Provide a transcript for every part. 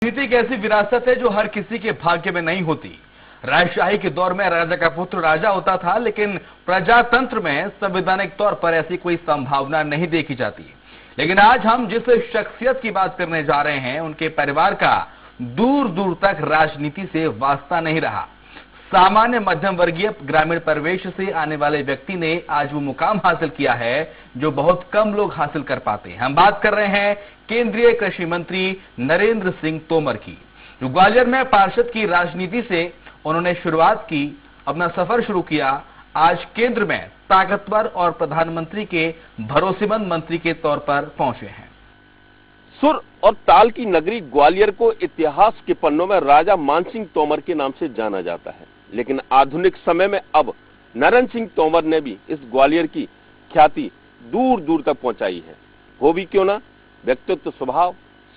राजनीति एक ऐसी विरासत है जो हर किसी के भाग्य में नहीं होती। राजशाही के दौर में राजा का पुत्र राजा होता था, लेकिन प्रजातंत्र में संवैधानिक तौर पर ऐसी कोई संभावना नहीं देखी जाती। लेकिन आज हम जिस शख्सियत की बात करने जा रहे हैं, उनके परिवार का दूर दूर तक राजनीति से वास्ता नहीं रहा। सामान्य मध्यम वर्गीय ग्रामीण परिवेश से आने वाले व्यक्ति ने आज वो मुकाम हासिल किया है जो बहुत कम लोग हासिल कर पाते हैं। हम बात कर रहे हैं केंद्रीय कृषि मंत्री नरेंद्र सिंह तोमर की, जो ग्वालियर में पार्षद की राजनीति से उन्होंने शुरुआत की, अपना सफर शुरू किया। आज केंद्र में ताकतवर और प्रधानमंत्री के भरोसेमंद मंत्री के तौर पर पहुंचे हैं। सुर और ताल की नगरी ग्वालियर को इतिहास के पन्नों में राजा मानसिंह तोमर के नाम से जाना जाता है, लेकिन आधुनिक समय में अब नरेंद्र सिंह तोमर ने भी इस ग्वालियर की ख्याति दूर दूर तक पहुंचाई है। हो भी क्यों ना, व्यक्तित्व स्वभाव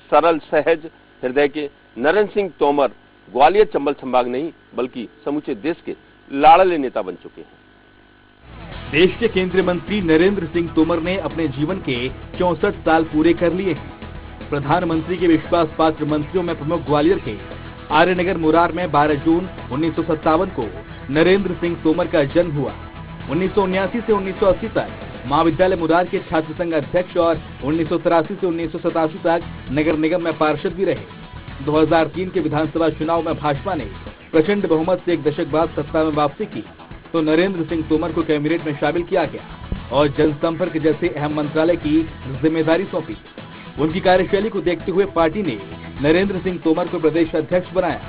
सरल सहज हृदय के नरेंद्र सिंह तोमर ग्वालियर चंबल संभाग नहीं बल्कि समूचे देश के लाड़ले नेता बन चुके हैं। देश के केंद्रीय मंत्री नरेंद्र सिंह तोमर ने अपने जीवन के 64 साल पूरे कर लिए हैं। प्रधानमंत्री के विश्वास पात्र मंत्रियों में प्रमुख ग्वालियर के आर्यनगर मुरार में 12 जून 1957 को नरेंद्र सिंह तोमर का जन्म हुआ। 1979 से 1980 तक महाविद्यालय मुरार के छात्र संघ अध्यक्ष और 1983 से 1987 तक नगर निगम में पार्षद भी रहे। 2003 के विधानसभा चुनाव में भाजपा ने प्रचंड बहुमत से एक दशक बाद सत्ता में वापसी की तो नरेंद्र सिंह तोमर को कैबिनेट में शामिल किया गया और जनसंपर्क जैसे अहम मंत्रालय की जिम्मेदारी सौंपी। उनकी कार्यशैली को देखते हुए पार्टी ने नरेंद्र सिंह तोमर को प्रदेश अध्यक्ष बनाया।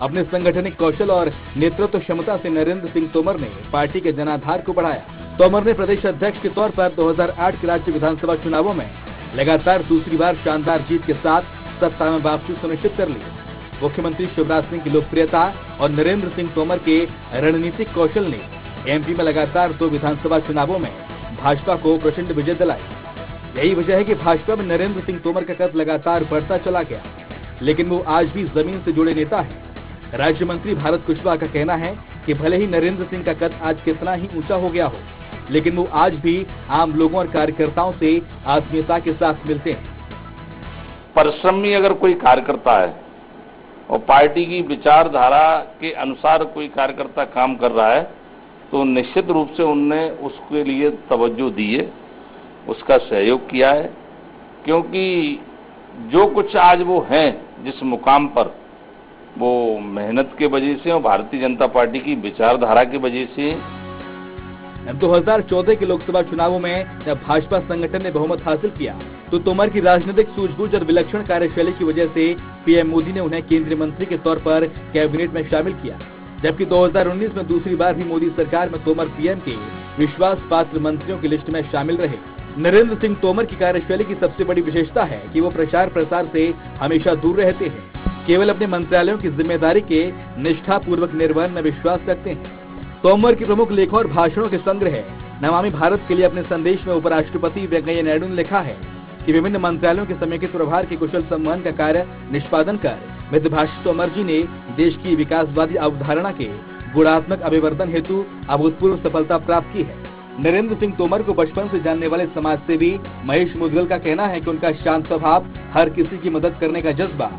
अपने संगठनिक कौशल और नेतृत्व क्षमता से नरेंद्र सिंह तोमर ने पार्टी के जनाधार को बढ़ाया। तोमर ने प्रदेश अध्यक्ष के तौर पर 2008 के राज्य विधानसभा चुनावों में लगातार दूसरी बार शानदार जीत के साथ सत्ता में वापसी सुनिश्चित कर ली। मुख्यमंत्री शिवराज सिंह की लोकप्रियता और नरेंद्र सिंह तोमर के रणनीतिक कौशल ने एमपी में लगातार 2 विधानसभा चुनावों में भाजपा को प्रचंड विजय दिलाई। यही वजह है कि भाजपा में नरेंद्र सिंह तोमर का कद लगातार बढ़ता चला गया, लेकिन वो आज भी जमीन से जुड़े नेता हैं। राज्य मंत्री भारत कुशवाहा का कहना है कि भले ही नरेंद्र सिंह का कद आज कितना ही ऊंचा हो गया हो, लेकिन वो आज भी आम लोगों और कार्यकर्ताओं से आत्मीयता के साथ मिलते हैं। परिश्रमी अगर कोई कार्यकर्ता है और पार्टी की विचारधारा के अनुसार कोई कार्यकर्ता काम कर रहा है तो निश्चित रूप से उनने उसके लिए तवज्जो दी है, उसका सहयोग किया है, क्योंकि जो कुछ आज वो हैं जिस मुकाम पर, वो मेहनत के वजह से और भारतीय जनता पार्टी की विचारधारा की वजह से। 2014 के लोकसभा चुनावों में जब भाजपा संगठन ने बहुमत हासिल किया तो तोमर की राजनीतिक सूझबूझ और विलक्षण कार्यशैली की वजह से पीएम मोदी ने उन्हें केंद्रीय मंत्री के तौर पर कैबिनेट में शामिल किया। जबकि 2019 में दूसरी बार भी मोदी सरकार में तोमर पीएम के विश्वास पात्र मंत्रियों की लिस्ट में शामिल रहे। नरेंद्र सिंह तोमर की कार्यशैली की सबसे बड़ी विशेषता है कि वो प्रचार प्रसार से हमेशा दूर रहते हैं, केवल अपने मंत्रालयों की जिम्मेदारी के निष्ठापूर्वक निर्वहन में विश्वास रखते हैं। तोमर के प्रमुख लेखों और भाषणों के संग्रह नमामि भारत के लिए अपने संदेश में उपराष्ट्रपति वेंकैया नायडू ने लिखा है कि विभिन्न मंत्रालयों के समेकित प्रभार के कुशल संवहन का कार्य निष्पादन कर मितभाषी तोमर जी ने देश की विकासवादी अवधारणा के गुणात्मक अभिवर्धन हेतु अभूतपूर्व सफलता प्राप्त की है। नरेंद्र सिंह तोमर को बचपन से जानने वाले समाजसेवी महेश मुदगल का कहना है कि उनका शांत स्वभाव, हर किसी की मदद करने का जज्बा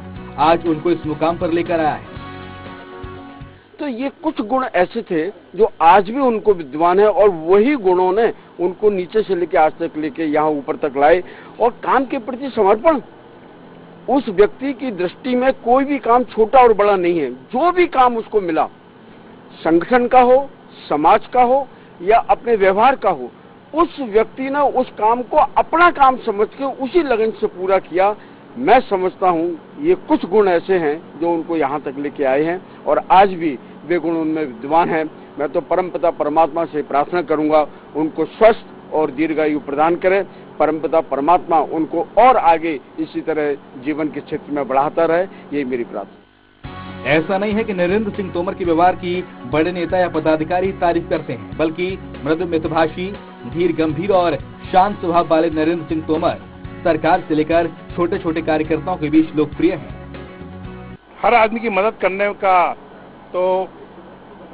आज उनको इस मुकाम पर लेकर आया है। तो ये कुछ गुण ऐसे थे जो आज भी उनको विद्वान है और वही गुणों ने उनको नीचे से लेके आज तक लेके यहाँ ऊपर तक लाए। और काम के प्रति समर्पण, उस व्यक्ति की दृष्टि में कोई भी काम छोटा और बड़ा नहीं है। जो भी काम उसको मिला, संगठन का हो, समाज का हो या अपने व्यवहार का हो, उस व्यक्ति ने उस काम को अपना काम समझ के उसी लगन से पूरा किया। मैं समझता हूं ये कुछ गुण ऐसे हैं जो उनको यहाँ तक लेके आए हैं और आज भी वे गुण उनमें विद्वान हैं। मैं तो परमपिता परमात्मा से प्रार्थना करूंगा उनको स्वस्थ और दीर्घायु प्रदान करे। परमपिता परमात्मा उनको और आगे इसी तरह जीवन के क्षेत्र में बढ़ाता रहे, यही मेरी प्रार्थना। ऐसा नहीं है कि नरेंद्र सिंह तोमर के व्यवहार की बड़े नेता या पदाधिकारी तारीफ करते हैं, बल्कि मृदु मितभाषी, धीर गंभीर और शांत स्वभाव वाले नरेंद्र सिंह तोमर सरकार से लेकर छोटे छोटे कार्यकर्ताओं के बीच लोकप्रिय हैं। हर आदमी की मदद करने का तो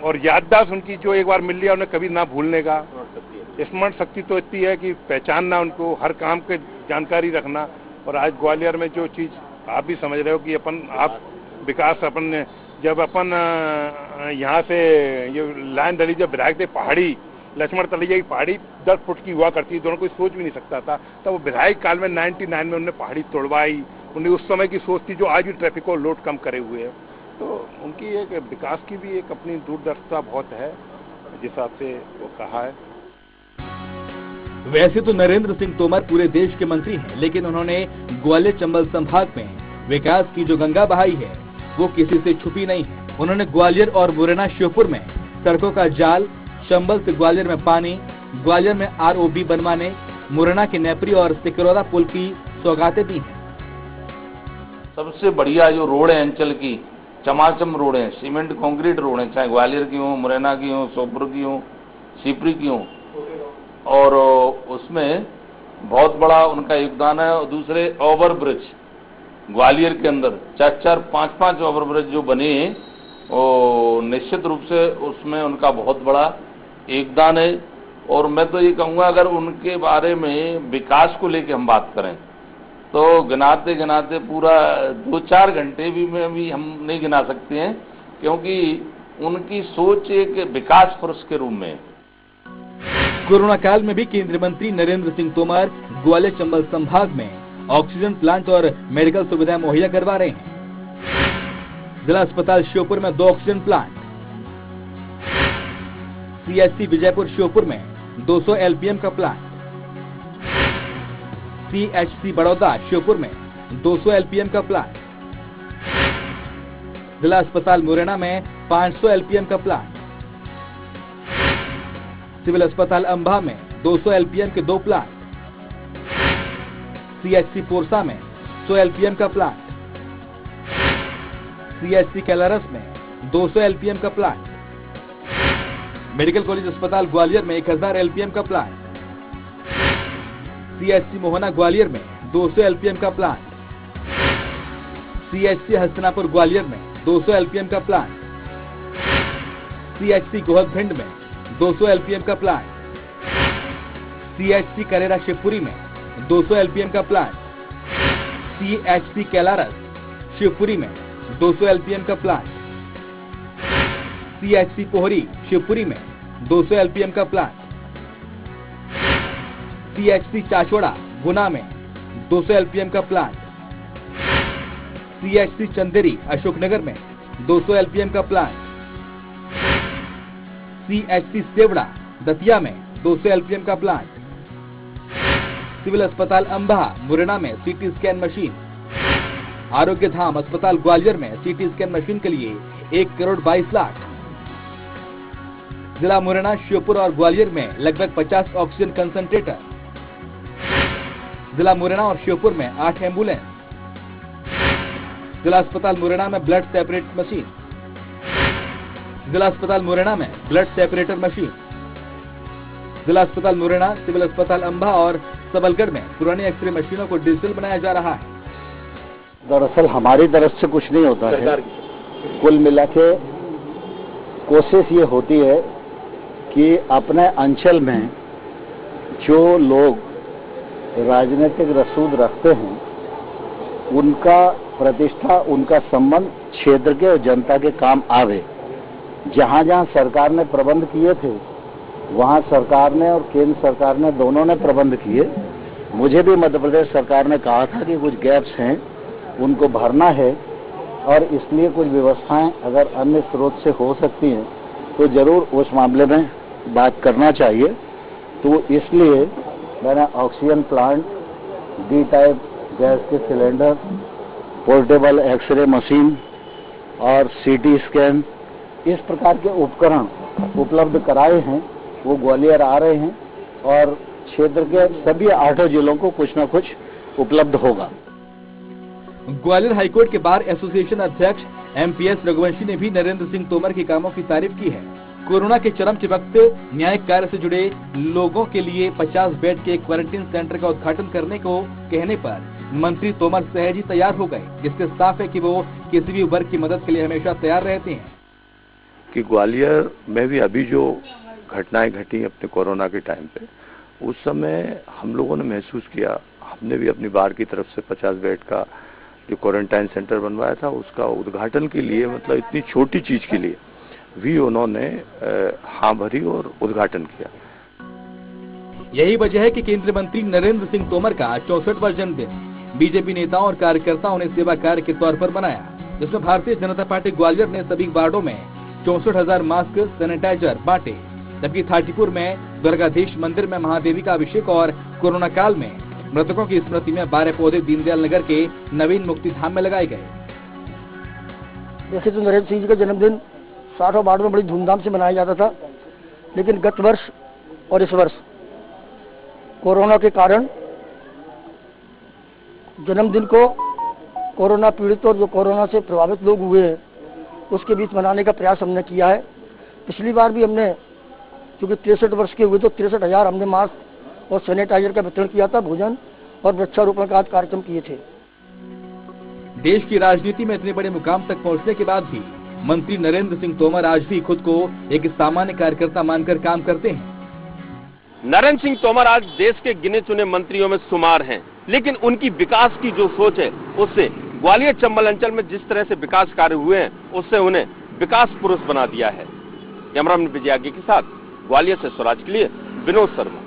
और याददाश्त उनकी जो एक बार मिल लिया उन्हें कभी ना भूलने का स्मरण शक्ति तो इतनी है कि पहचानना, उनको हर काम की जानकारी रखना। और आज ग्वालियर में जो चीज आप भी समझ रहे हो कि आप विकास अपन जब अपन यहाँ से ये लाइन डली, जब विधायक थे पहाड़ी लक्ष्मण तलैया की पहाड़ी 10 फुट की हुआ करती, दोनों कोई सोच भी नहीं सकता था। तब वो विधायक काल में 99 में उन्होंने पहाड़ी तोड़वाई, उन्हें उस समय की सोच थी जो आज भी ट्रैफिक को लोड कम करे हुए है। तो उनकी एक विकास की भी एक अपनी दूरदर्शिता बहुत है, जिस हिसाब से वो कहा है। वैसे तो नरेंद्र सिंह तोमर पूरे देश के मंत्री हैं, लेकिन उन्होंने ग्वालियर चंबल संभाग में विकास की जो गंगा बहाई है वो किसी से छुपी नहीं है। उन्होंने ग्वालियर और मुरैना श्योपुर में सड़कों का जाल, चंबल से ग्वालियर में पानी, ग्वालियर में ROB बनवाने, मुरैना के नेपरी और सिकरौरा पुल की सौगातें दी हैं। सबसे बढ़िया जो रोड है अंचल की, चमाचम रोड है, सीमेंट कंक्रीट रोड है, चाहे ग्वालियर की हो, मुरैना की हो, श्योपुर की हो, शिवपुरी की हो, और उसमें बहुत बड़ा उनका योगदान है। और दूसरे ओवर ब्रिज ग्वालियर के अंदर 4-4, 5-5 ओवर ब्रिज जो बने, वो निश्चित रूप से उसमें उनका बहुत बड़ा योगदान है। और मैं तो ये कहूँगा, अगर उनके बारे में विकास को लेकर हम बात करें तो गिनाते गिनाते पूरा 2-4 घंटे भी हम नहीं गिना सकते हैं, क्योंकि उनकी सोच एक विकास पुरुष के रूप में है। कोरोना काल में भी केंद्रीय मंत्री नरेंद्र सिंह तोमर ग्वालियर चंबल संभाग में ऑक्सीजन प्लांट और मेडिकल सुविधाएं मुहैया करवा रहे हैं। जिला अस्पताल श्योपुर में 2 oxygen plant, CHC Vijaypur Sheopur में 200 LPM का प्लांट, CHC बड़ौदा श्योपुर में 200 LPM का प्लांट, जिला अस्पताल मुरैना में 500 LPM का प्लांट, सिविल अस्पताल अंबा में 200 LPM के 2 प्लांट, CHC पोरसा में 100 LPM का प्लांट, CHC कैलारस में 200 LPM का प्लांट, मेडिकल कॉलेज अस्पताल ग्वालियर में 1000 LPM का प्लांट, CHC मोहना ग्वालियर में 200 LPM का प्लांट, CHC हस्तिनापुर ग्वालियर में 200 LPM का प्लांट, CHC गोहद में 200 LPM का प्लांट, CHC करेरा शिवपुरी में 200 LPM का प्लांट, CHC कैलारस शिवपुरी में 200 LPM का प्लांट, CHC पोहरी शिवपुरी में 200 LPM का प्लांट, CHC चाचौड़ा गुना में 200 LPM का प्लांट, CHC चंदेरी अशोकनगर में 200 LPM का प्लांट, CHC सेवड़ा दतिया में 200 LPM का प्लांट, सिविल अस्पताल अंबा मुरैना में CT स्कैन मशीन, आरोग्य धाम अस्पताल ग्वालियर में CT स्कैन मशीन के लिए 1 करोड़ 22 लाख, जिला मुरैना श्योपुर और ग्वालियर में लगभग 50 ऑक्सीजन कंसंट्रेटर, जिला मुरैना और श्योपुर में 8 एम्बुलेंस, जिला अस्पताल मुरैना में ब्लड सेपरेट मशीन, जिला अस्पताल मुरैना में ब्लड सेपरेटर मशीन, जिला अस्पताल मुरैना, सिविल अस्पताल अंबा और सबलगढ़ में पुरानी एक्सरे मशीनों को डिजिटल बनाया जा रहा है। दरअसल हमारी तरफ से कुछ नहीं होता है, कुल मिला के कोशिश ये होती है कि अपने अंचल में जो लोग राजनीतिक रसूद रखते हैं उनका प्रतिष्ठा, उनका संबंध क्षेत्र के और जनता के काम आवे। जहां जहां सरकार ने प्रबंध किए थे वहां सरकार ने और केंद्र सरकार ने दोनों ने प्रबंध किए। मुझे भी मध्य प्रदेश सरकार ने कहा था कि कुछ गैप्स हैं उनको भरना है, और इसलिए कुछ व्यवस्थाएं अगर अन्य स्रोत से हो सकती हैं तो जरूर उस मामले में बात करना चाहिए। तो इसलिए मैंने oxygen plant, D type gas के सिलेंडर, पोर्टेबल एक्सरे मशीन और CT स्कैन, इस प्रकार के उपकरण उपलब्ध कराए हैं। वो ग्वालियर आ रहे हैं और क्षेत्र के सभी 8 जिलों को कुछ न कुछ उपलब्ध होगा। ग्वालियर हाईकोर्ट के बार एसोसिएशन अध्यक्ष MPS रघुवंशी ने भी नरेंद्र सिंह तोमर के कामों की तारीफ की है। कोरोना के चरम के वक्त न्यायिक कार्य से जुड़े लोगों के लिए 50 बेड के क्वारंटीन सेंटर का उद्घाटन करने को कहने पर मंत्री तोमर सहज ही तैयार हो गए, जिससे साफ है कि वो किसी भी वर्ग की मदद के लिए हमेशा तैयार रहते हैं। कि ग्वालियर में भी अभी जो घटनाएं घटी अपने कोरोना के टाइम पे, उस समय हम लोगों ने महसूस किया, हमने भी अपनी बार की तरफ से 50 बेड का जो क्वारंटाइन सेंटर बनवाया था उसका उद्घाटन के लिए, मतलब इतनी छोटी चीज के लिए भी उन्होंने हाँ भरी और उद्घाटन किया। यही वजह है कि केंद्रीय मंत्री नरेंद्र सिंह तोमर का 64वां जन्मदिन बीजेपी नेताओं और कार्यकर्ताओं ने सेवा कार्य के तौर पर मनाया, जिसमें भारतीय जनता पार्टी ग्वालियर ने सभी वार्डों में 64,000 मास्क सैनिटाइजर बांटे, जबकि थाटीपुर में दुर्गाधीश मंदिर में महादेवी का अभिषेक और कोरोना काल में मृतकों की स्मृति में 12 पौधे दीनदयाल नगर के नवीन मुक्ति धाम में लगाए गए। वैसे तो नरेंद्र सिंह जी का जन्मदिन 60 वार्ड में बड़ी धूमधाम से मनाया जाता था, लेकिन गत वर्ष और इस वर्ष कोरोना के कारण जन्मदिन को कोरोना पीड़ित और जो कोरोना से प्रभावित लोग हुए हैं उसके बीच मनाने का प्रयास हमने किया है। पिछली बार भी हमने, क्योंकि 63 वर्ष के हुए तो 63,000 हमने मास्क और सैनिटाइजर का वितरण किया था, भोजन और वृक्षारोपण का कार्यक्रम किए थे। देश की राजनीति में इतने बड़े मुकाम तक पहुंचने के बाद भी मंत्री नरेंद्र सिंह तोमर आज भी खुद को एक सामान्य कार्यकर्ता मानकर काम करते हैं। नरेंद्र सिंह तोमर आज देश के गिने चुने मंत्रियों में शुमार हैं, लेकिन उनकी विकास की जो सोच है उससे ग्वालियर चंबल अंचल में जिस तरह से विकास कार्य हुए हैं उससे उन्हें विकास पुरुष बना दिया है। कैमरामैन विजयागी के साथ ग्वालियर से स्वराज के लिए विनोद शर्मा।